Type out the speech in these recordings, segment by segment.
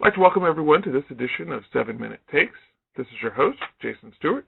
I'd like to welcome everyone to this edition of 7-Minute Takes. This is your host, Jason Stewart.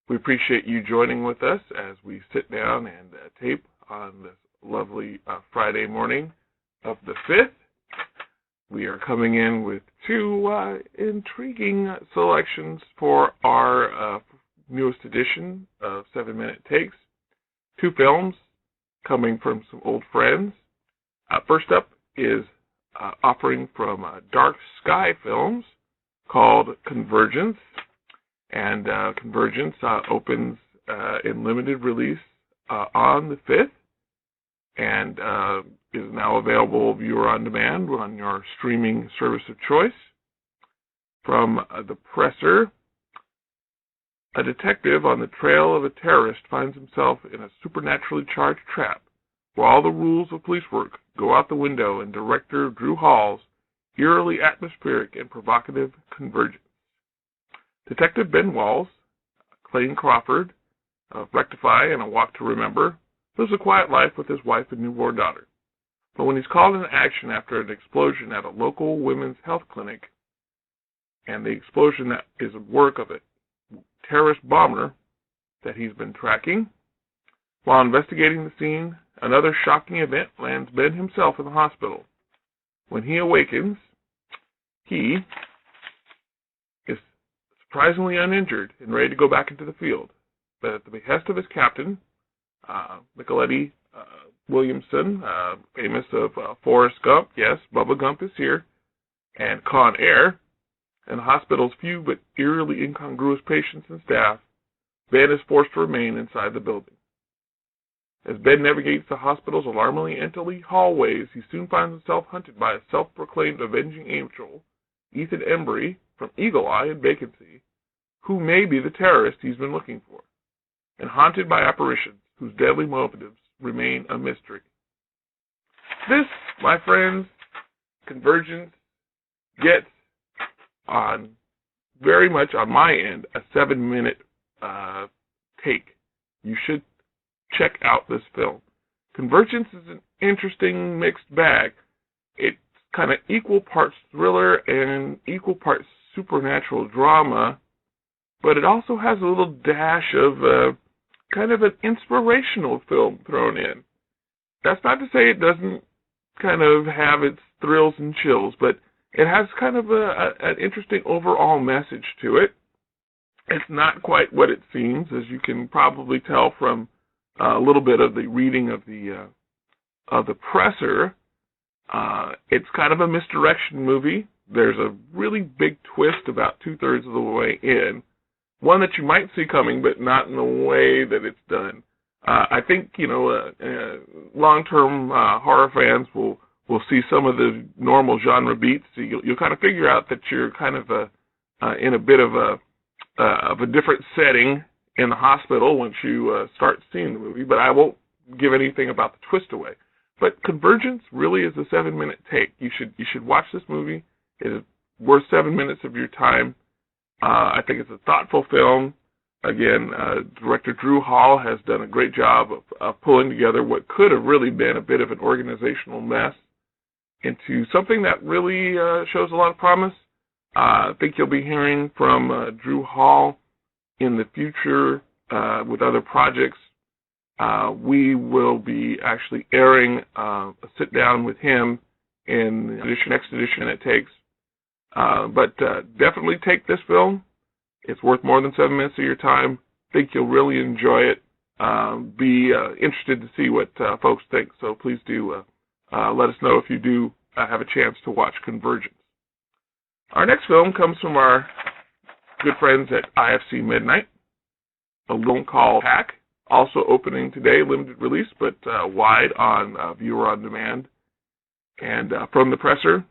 We appreciate you joining with us as we sit down and tape on this lovely Friday morning of the 5th. We are coming in with two intriguing selections for our newest edition of 7-Minute Takes. Two films coming from some old friends. First up is offering from Dark Sky Films called CONVERGENCE. And CONVERGENCE opens in limited release on the 5th and is now available viewer on demand on your streaming service of choice. From the presser, a detective on the trail of a terrorist finds himself in a supernaturally charged trap where all the rules of police work go out the window in director Drew Hall's eerily atmospheric and provocative Convergence. Detective Ben Walls, Clayton Crawford, of Rectify and A Walk to Remember, lives a quiet life with his wife and newborn daughter. But when he's called into action after an explosion at a local women's health clinic, and the explosion that is a work of a terrorist bomber that he's been tracking, while investigating the scene, another shocking event lands Ben himself in the hospital. When he awakens, he is surprisingly uninjured and ready to go back into the field. But at the behest of his captain, Nicoletti Williamson, famous of Forrest Gump, yes, Bubba Gump is here, and Con Air, and the hospital's few but eerily incongruous patients and staff, Ben is forced to remain inside the building. As Ben navigates the hospital's alarmingly empty hallways, he soon finds himself hunted by a self-proclaimed avenging angel, Ethan Embry, from Eagle Eye and Vacancy, who may be the terrorist he's been looking for, and haunted by apparitions whose deadly motives remain a mystery. This, my friends, Convergence gets on very much on my end a 7-minute take. You should check out this film. Convergence is an interesting mixed bag. It's kind of equal parts thriller and equal parts supernatural drama, but it also has a little dash of kind of an inspirational film thrown in. That's not to say it doesn't kind of have its thrills and chills, but it has kind of an interesting overall message to it. It's not quite what it seems, as you can probably tell from a little bit of the reading of the presser. It's kind of a misdirection movie. There's a really big twist about 2/3 of the way in, one that you might see coming, but not in the way that it's done. I think long-term horror fans will see some of the normal genre beats. So you'll kind of figure out that you're kind of in a bit of a different setting in the hospital once you start seeing the movie, but I won't give anything about the twist away. But Convergence really is a 7-minute take. You should watch this movie. It is worth 7 minutes of your time. I think it's a thoughtful film. Again, director Drew Hall has done a great job of pulling together what could have really been a bit of an organizational mess into something that really shows a lot of promise. I think you'll be hearing from Drew Hall in the future with other projects. We will be actually airing a sit-down with him in the next edition it takes. But definitely take this film. It's worth more than 7 minutes of your time. I think you'll really enjoy it. Be interested to see what folks think. So please do let us know if you do have a chance to watch Convergence. Our next film comes from our good friends at IFC Midnight, a film called Hack, also opening today, limited release, but wide on viewer on demand. And from the presser,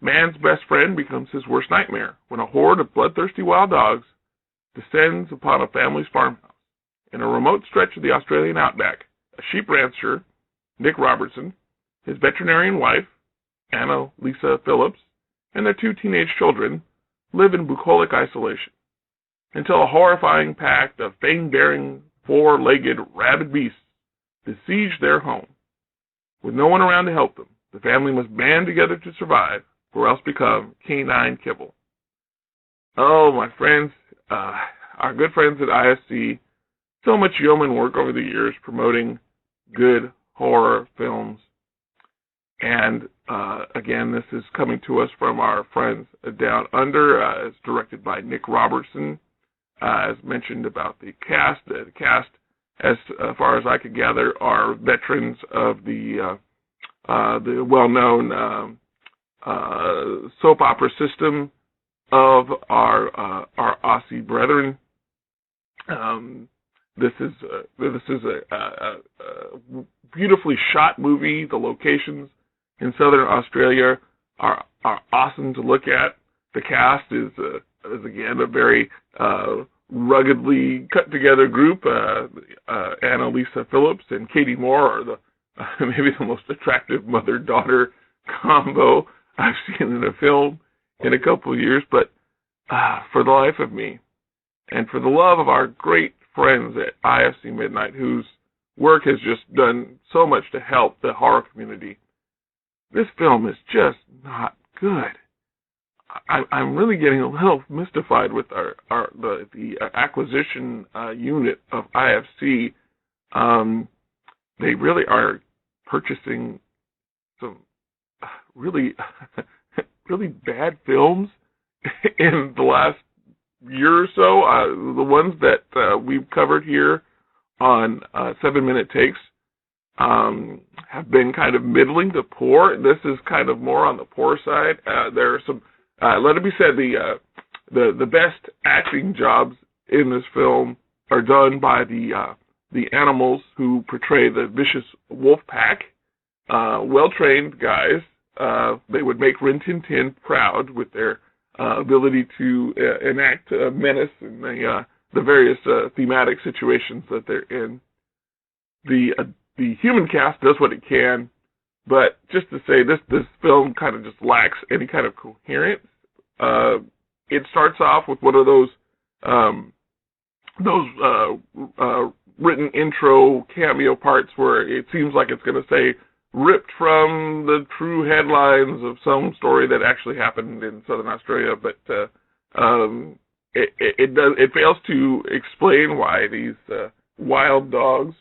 man's best friend becomes his worst nightmare when a horde of bloodthirsty wild dogs descends upon a family's farmhouse. In a remote stretch of the Australian outback, a sheep rancher, Nick Robertson, his veterinarian wife, Anna Lisa Phillips, and their 2 teenage children live in bucolic isolation until a horrifying pack of fang-bearing, 4-legged rabid beasts besiege their home. With no one around to help them, the family must band together to survive or else become canine kibble. Oh, my friends, our good friends at IFC, so much yeoman work over the years promoting good horror films. And again, this is coming to us from our friends down under. It's directed by Nick Robertson. As mentioned about the cast, as far as I could gather, are veterans of the well-known soap opera system of our Aussie brethren. This is a beautifully shot movie. The locations in Southern Australia are awesome to look at. The cast is again a very ruggedly cut together group. Annalisa Phillips and Katie Moore are maybe the most attractive mother-daughter combo I've seen in a film in a couple of years. But for the life of me, and for the love of our great friends at IFC Midnight, whose work has just done so much to help the horror community, this film is just not good. I'm really getting a little mystified with the acquisition unit of IFC. They really are purchasing some really really bad films in the last year or so. The ones that we've covered here on 7-Minute Takes have been kind of middling to poor. This is kind of more on the poor side. There are some, let it be said, the best acting jobs in this film are done by the animals who portray the vicious wolf pack. Well-trained guys. They would make Rin Tin Tin proud with their ability to enact menace in the various thematic situations that they're in. The human cast does what it can, but just to say, this film kind of just lacks any kind of coherence. It starts off with one of those written intro cameo parts where it seems like it's going to say, ripped from the true headlines of some story that actually happened in Southern Australia, but it fails to explain why these wild dogs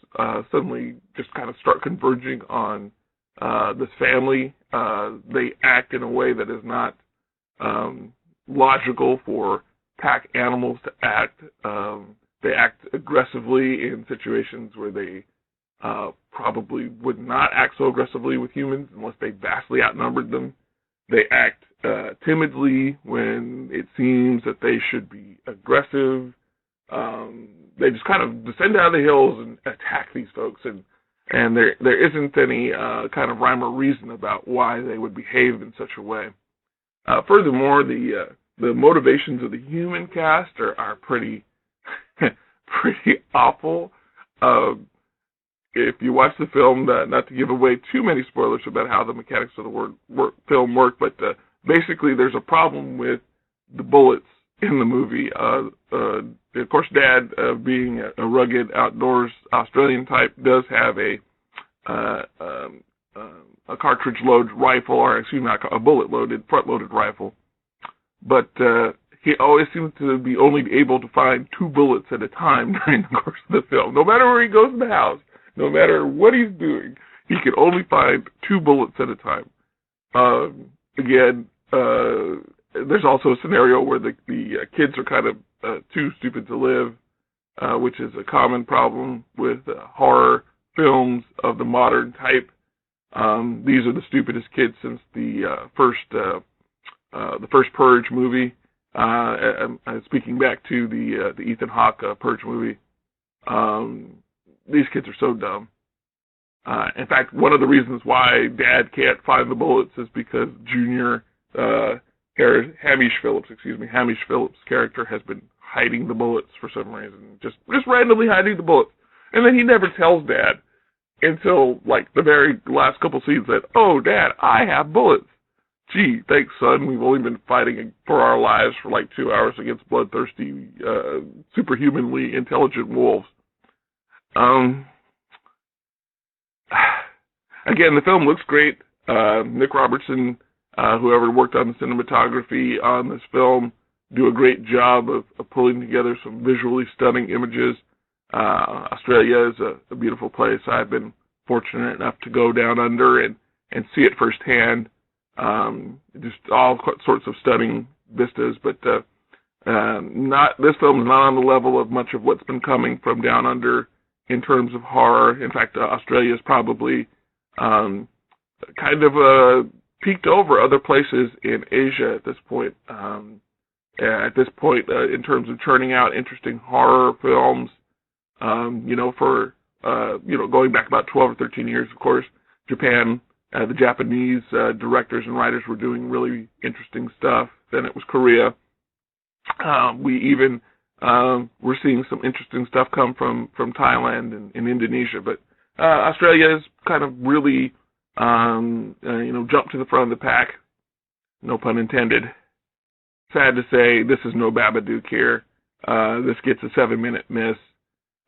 suddenly just kind of start converging on this family. They act in a way that is not logical for pack animals to act. They act aggressively in situations where they probably would not act so aggressively with humans unless they vastly outnumbered them. They act timidly when it seems that they should be aggressive. They just kind of descend out of the hills and attack these folks, and there isn't any kind of rhyme or reason about why they would behave in such a way. Furthermore, the motivations of the human cast are pretty pretty awful. If you watch the film, not to give away too many spoilers about how the mechanics of the film work, but basically there's a problem with the bullets in the movie. Of course, Dad, being a rugged outdoors Australian type, does have a cartridge load rifle, or excuse me, a bullet loaded, front loaded rifle. But he always seems to be only able to find 2 bullets at a time during the course of the film. No matter where he goes in the house, no matter what he's doing, he can only find 2 bullets at a time. Again, there's also a scenario where the kids are kind of too stupid to live, which is a common problem with horror films of the modern type. These are the stupidest kids since the first Purge movie. Speaking back to the Ethan Hawke Purge movie. These kids are so dumb. In fact, one of the reasons why Dad can't find the bullets is because Hamish Phillips' character has been hiding the bullets for some reason, just randomly hiding the bullets, and then he never tells Dad until like the very last couple scenes that, oh, Dad, I have bullets. Gee, thanks, son. We've only been fighting for our lives for like 2 hours against bloodthirsty, superhumanly intelligent wolves. Again, the film looks great. Nick Robertson whoever worked on the cinematography on this film do a great job of pulling together some visually stunning images. Australia is a beautiful place. I've been fortunate enough to go down under and see it firsthand. Just all sorts of stunning vistas, but this film is not on the level of much of what's been coming from down under in terms of horror. In fact, Australia is probably kind of peaked over other places in Asia at this point. In terms of churning out interesting horror films, going back about 12 or 13 years, of course, Japan, the Japanese directors and writers were doing really interesting stuff. Then it was Korea. We even we're seeing some interesting stuff come from Thailand and Indonesia, but Australia has kind of really jumped to the front of the pack. No pun intended. Sad to say, this is no Babadook here. This gets a 7-minute miss,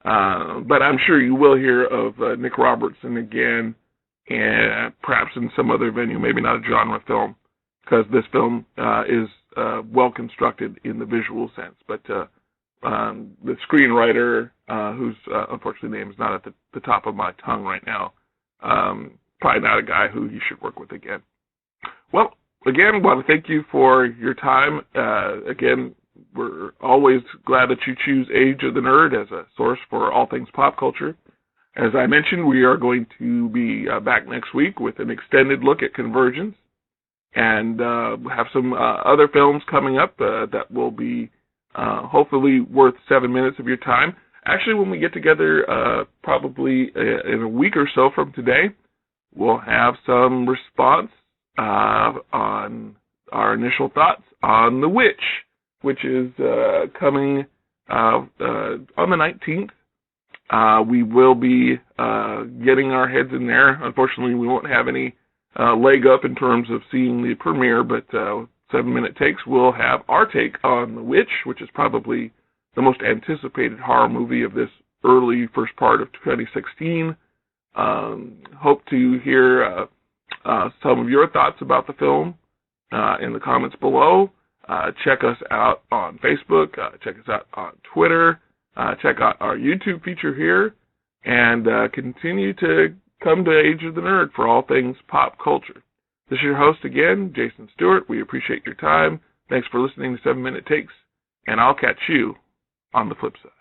but I'm sure you will hear of Nick Robertson again, and perhaps in some other venue, maybe not a genre film, because this film is well constructed in the visual sense. But the screenwriter, whose unfortunately name is not at the top of my tongue right now, probably not a guy who you should work with again. Well, again, I want to thank you for your time. Again, we're always glad that you choose Age of the Nerd as a source for all things pop culture. As I mentioned, we are going to be back next week with an extended look at Convergence, and have some other films coming up that will be hopefully worth 7 minutes of your time. Actually, when we get together, probably in a week or so from today, we'll have some response on our initial thoughts on The Witch, which is coming on the 19th. We will be getting our heads in there. Unfortunately, we won't have any leg up in terms of seeing the premiere, but 7-minute takes will have our take on The Witch, which is probably the most anticipated horror movie of this early first part of 2016. Hope to hear some of your thoughts about the film in the comments below. Check us out on Facebook. Check us out on Twitter. Check out our YouTube feature here. And continue to come to Age of the Nerd for all things pop culture. This is your host again, Jason Stewart. We appreciate your time. Thanks for listening to 7-Minute Takes. And I'll catch you on the flip side.